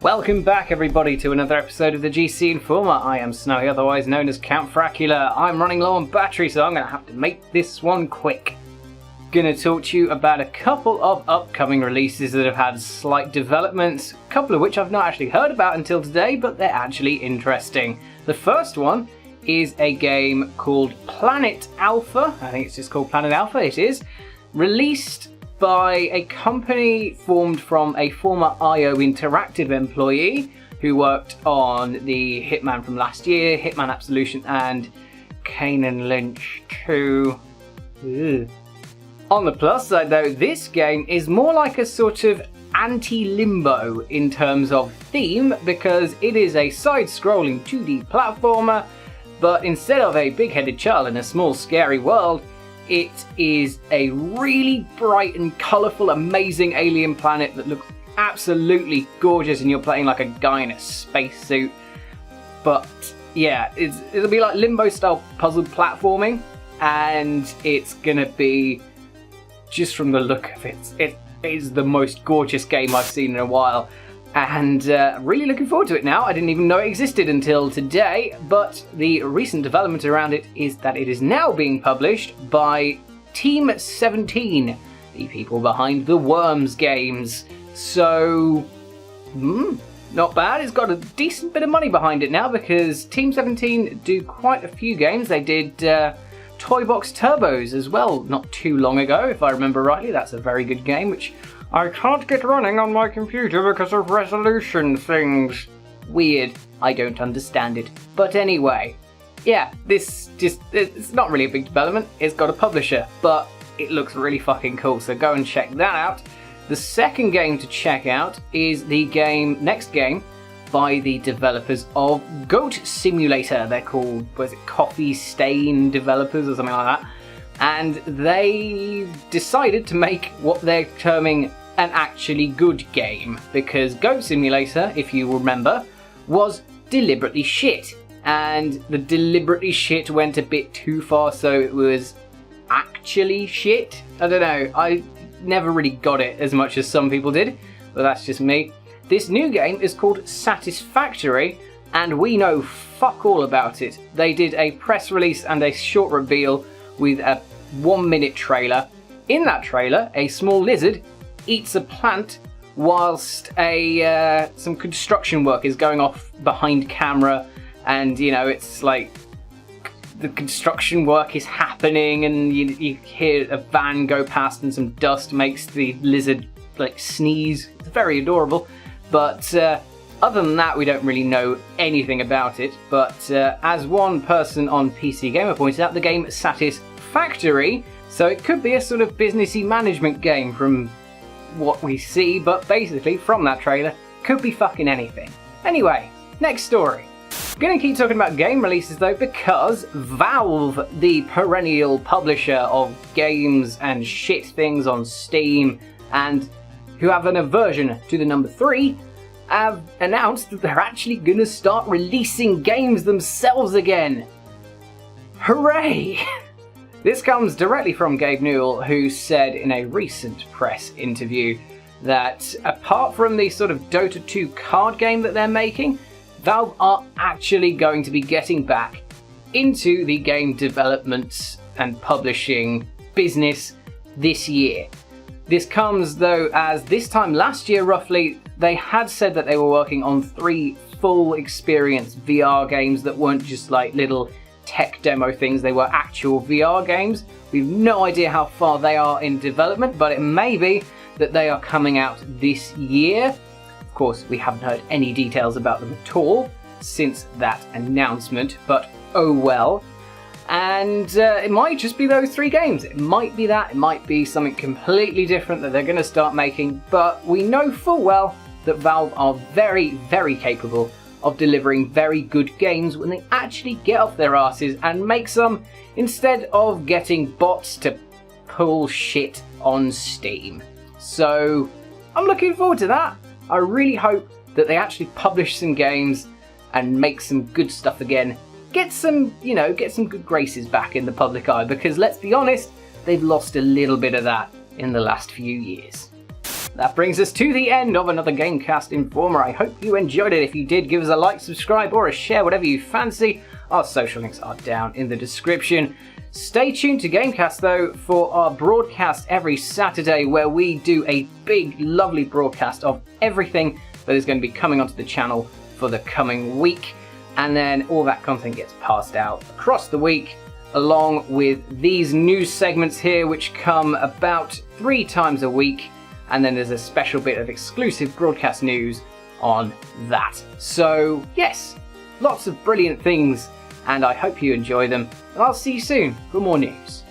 Welcome back everybody to another episode of the GC Informer. I am Snowy, otherwise known as Count Fracula. I'm running low on battery, so I'm going to have to make this one quick. Going to talk to you about a couple of upcoming releases that have had slight developments, a couple of which I've not actually heard about until today, but they're actually interesting. The first one is a game called Planet Alpha. I think it's just called Planet Alpha, it is. Released by a company formed from a former IO Interactive employee who worked on the Hitman from last year, Hitman Absolution, and Kane and Lynch 2. Ugh. On the plus side though, this game is more like a sort of anti-Limbo in terms of theme, because it is a side-scrolling 2D platformer, but instead of a big-headed child in a small scary world, it is a really bright and colourful, amazing alien planet that looks absolutely gorgeous, and you're playing like a guy in a spacesuit. But yeah, it'll be like Limbo-style puzzle platforming, and it's gonna be, just from the look of it, it is the most gorgeous game I've seen in a while. And really looking forward to it now. I didn't even know it existed until today, but the recent development around it is that it is now being published by Team 17, the people behind the Worms games. So, not bad. It's got a decent bit of money behind it now, because Team 17 do quite a few games. They did Toy Box Turbos as well not too long ago, if I remember rightly. That's a very good game, which I can't get running on my computer because of resolution things. Weird. I don't understand it. But anyway, yeah, it's not really a big development. It's got a publisher, but it looks really fucking cool, so go and check that out. The second game to check out is the next game by the developers of Goat Simulator. They're called, Coffee Stain Developers or something like that. And they decided to make what they're terming an actually good game, because Goat Simulator, if you remember, was deliberately shit. And the deliberately shit went a bit too far, so it was actually shit. I don't know, I never really got it as much as some people did, but that's just me. This new game is called Satisfactory, and we know fuck all about it. They did a press release and a short reveal with a 1-minute trailer. In that trailer, a small lizard eats a plant whilst some construction work is going off behind camera, and you know, it's like the construction work is happening, and you hear a van go past and some dust makes the lizard like sneeze. It's very adorable, but other than that, we don't really know anything about it. But as one person on PC Gamer pointed out, the game Satisfactory, so it could be a sort of businessy management game from what we see, but basically from that trailer, could be fucking anything. Anyway, next story. I'm gonna keep talking about game releases though, because Valve, the perennial publisher of games and shit things on Steam, and who have an aversion to the number 3, have announced that they're actually gonna start releasing games themselves again. Hooray! This comes directly from Gabe Newell, who said in a recent press interview that apart from the sort of Dota 2 card game that they're making, Valve are actually going to be getting back into the game development and publishing business this year. This comes though as this time last year roughly, they had said that they were working on 3 full experience VR games that weren't just like little tech demo things, they were actual VR games. We've no idea how far they are in development, but it may be that they are coming out this year. Of course, we haven't heard any details about them at all since that announcement, but oh well. And it might just be those 3 games. It might be that, it might be something completely different that they're going to start making, but we know full well that Valve are very, very capable of delivering very good games when they actually get off their asses and make some, instead of getting bots to pull shit on Steam. So I'm looking forward to that. I really hope that they actually publish some games and make some good stuff again. Get some good graces back in the public eye, because let's be honest, they've lost a little bit of that in the last few years. that brings us to the end of another GameCast Informer. I hope you enjoyed it. If you did, give us a like, subscribe, or a share, whatever you fancy. Our social links are down in the description. Stay tuned to GameCast, though, for our broadcast every Saturday, where we do a big, lovely broadcast of everything that is going to be coming onto the channel for the coming week. And then all that content gets passed out across the week, along with these news segments here, which come about 3 times a week. And then there's a special bit of exclusive broadcast news on that. So, yes, lots of brilliant things, and I hope you enjoy them. And I'll see you soon for more news.